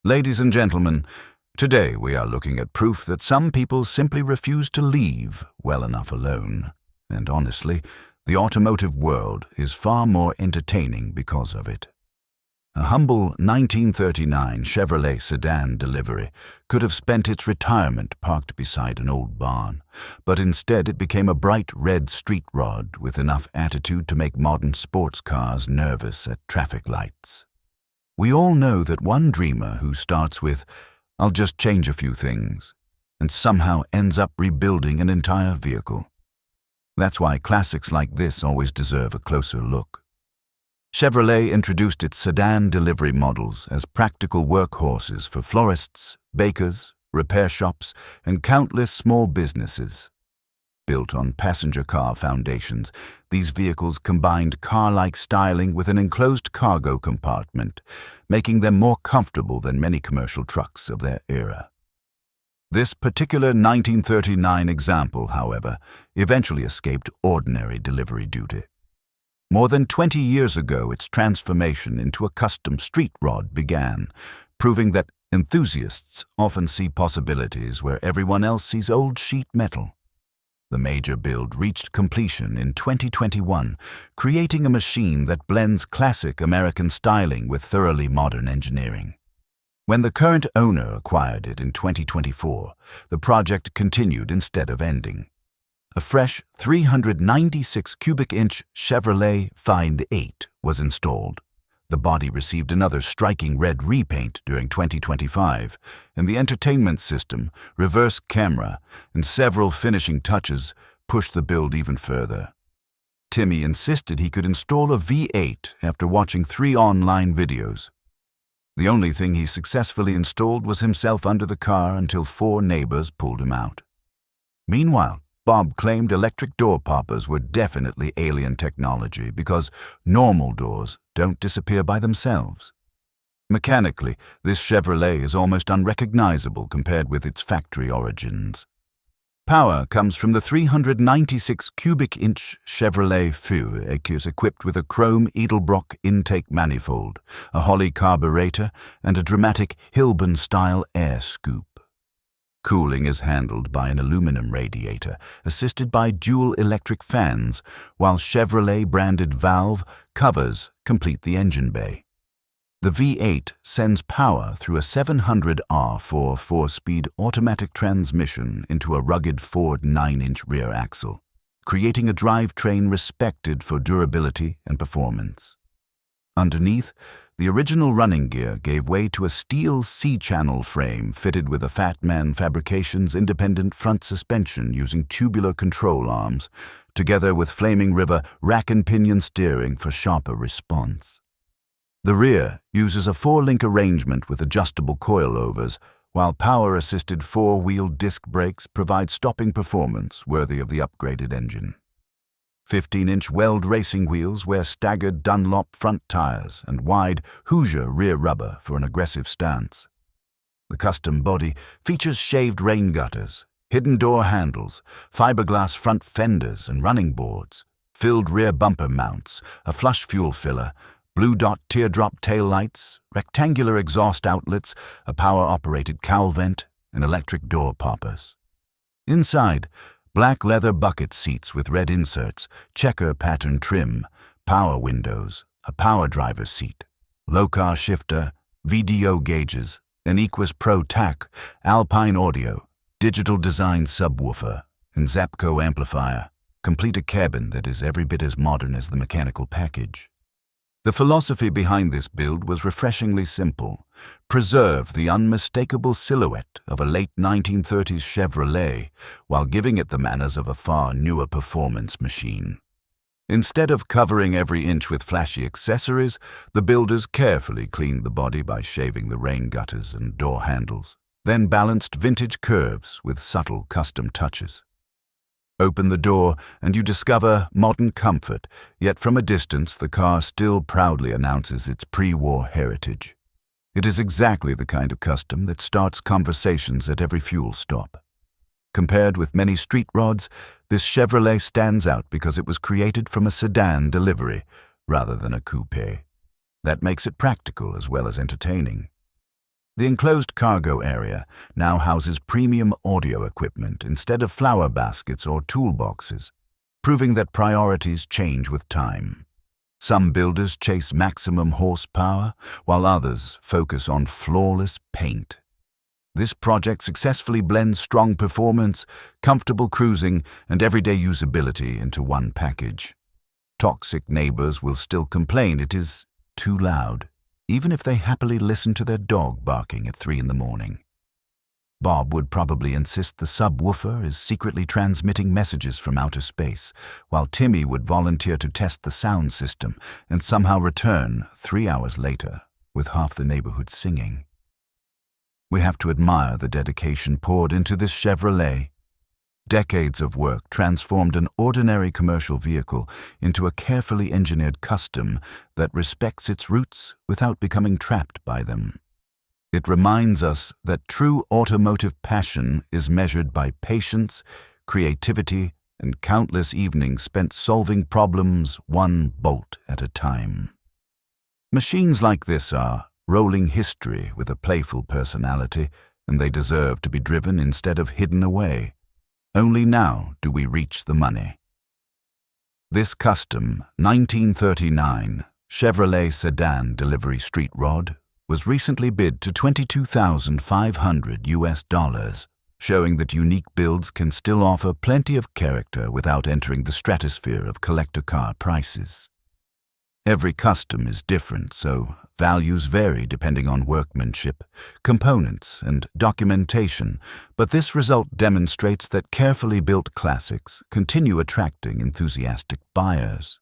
Ladies and gentlemen, today we are looking at proof that some people simply refuse to leave well enough alone. And honestly, the automotive world is far more entertaining because of it. A humble 1939 Chevrolet Sedan Delivery could have spent its retirement parked beside an old barn, but instead it became a bright red street rod with enough attitude to make modern sports cars nervous at traffic lights. We all know that one dreamer who starts with, "I'll just change a few things," and somehow ends up rebuilding an entire vehicle. That's why classics like this always deserve a closer look. Chevrolet introduced its sedan delivery models as practical workhorses for florists, bakers, repair shops, and countless small businesses. Built on passenger car foundations, these vehicles combined car-like styling with an enclosed cargo compartment, making them more comfortable than many commercial trucks of their era. This particular 1939 example, however, eventually escaped ordinary delivery duty. More than 20 years ago, its transformation into a custom street rod began, proving that enthusiasts often see possibilities where everyone else sees old sheet metal. The major build reached completion in 2021, creating a machine that blends classic American styling with thoroughly modern engineering. When the current owner acquired it in 2024, the project continued instead of ending. A fresh 396 cubic inch Chevrolet Find 8 was installed. The body received another striking red repaint during 2025, and the entertainment system, reverse camera, and several finishing touches pushed the build even further. Timmy insisted he could install a V8 after watching 3 online videos. The only thing he successfully installed was himself under the car until 4 neighbors pulled him out. Meanwhile, Bob claimed electric door poppers were definitely alien technology because normal doors don't disappear by themselves. Mechanically, this Chevrolet is almost unrecognizable compared with its factory origins. Power comes from the 396 cubic inch Chevrolet Feu, equipped with a chrome Edelbrock intake manifold, a Holley carburetor, and a dramatic Hilbin-style air scoop. Cooling is handled by an aluminum radiator, assisted by dual electric fans, while Chevrolet-branded valve covers complete the engine bay. The V8 sends power through a 700R4 4-speed automatic transmission into a rugged Ford 9-inch rear axle, creating a drivetrain respected for durability and performance. Underneath, the original running gear gave way to a steel C-channel frame fitted with a Fatman Fabrications independent front suspension using tubular control arms, together with Flaming River rack and pinion steering for sharper response. The rear uses a 4-link arrangement with adjustable coilovers, while power-assisted 4-wheel disc brakes provide stopping performance worthy of the upgraded engine. 15-inch weld racing wheels wear staggered Dunlop front tires and wide Hoosier rear rubber for an aggressive stance. The custom body features shaved rain gutters, hidden door handles, fiberglass front fenders and running boards, filled rear bumper mounts, a flush fuel filler, blue dot teardrop taillights, rectangular exhaust outlets, a power-operated cowl vent, and electric door poppers. Inside, black leather bucket seats with red inserts, checker pattern trim, power windows, a power driver's seat, low-car shifter, VDO gauges, an Equus Pro TAC, Alpine audio, digital design subwoofer, and Zapco amplifier complete a cabin that is every bit as modern as the mechanical package. The philosophy behind this build was refreshingly simple: preserve the unmistakable silhouette of a late 1930s Chevrolet while giving it the manners of a far newer performance machine. Instead of covering every inch with flashy accessories, the builders carefully cleaned the body by shaving the rain gutters and door handles, then balanced vintage curves with subtle custom touches. Open the door and you discover modern comfort, yet from a distance the car still proudly announces its pre-war heritage. It is exactly the kind of custom that starts conversations at every fuel stop. Compared with many street rods, this Chevrolet stands out because it was created from a sedan delivery rather than a coupe. That makes it practical as well as entertaining. The enclosed cargo area now houses premium audio equipment instead of flower baskets or toolboxes, proving that priorities change with time. Some builders chase maximum horsepower, while others focus on flawless paint. This project successfully blends strong performance, comfortable cruising, and everyday usability into one package. Toxic neighbors will still complain it is too loud, even if they happily listen to their dog barking at 3 in the morning. Bob would probably insist the subwoofer is secretly transmitting messages from outer space, while Timmy would volunteer to test the sound system and somehow return 3 hours later with half the neighborhood singing. We have to admire the dedication poured into this Chevrolet. Decades of work transformed an ordinary commercial vehicle into a carefully engineered custom that respects its roots without becoming trapped by them. It reminds us that true automotive passion is measured by patience, creativity, and countless evenings spent solving problems one bolt at a time. Machines like this are rolling history with a playful personality, and they deserve to be driven instead of hidden away. Only now do we reach the money. This custom 1939 Chevrolet Sedan Delivery street rod was recently bid to $22,500, showing that unique builds can still offer plenty of character without entering the stratosphere of collector car prices. Every custom is different, so values vary depending on workmanship, components, and documentation, but this result demonstrates that carefully built classics continue attracting enthusiastic buyers.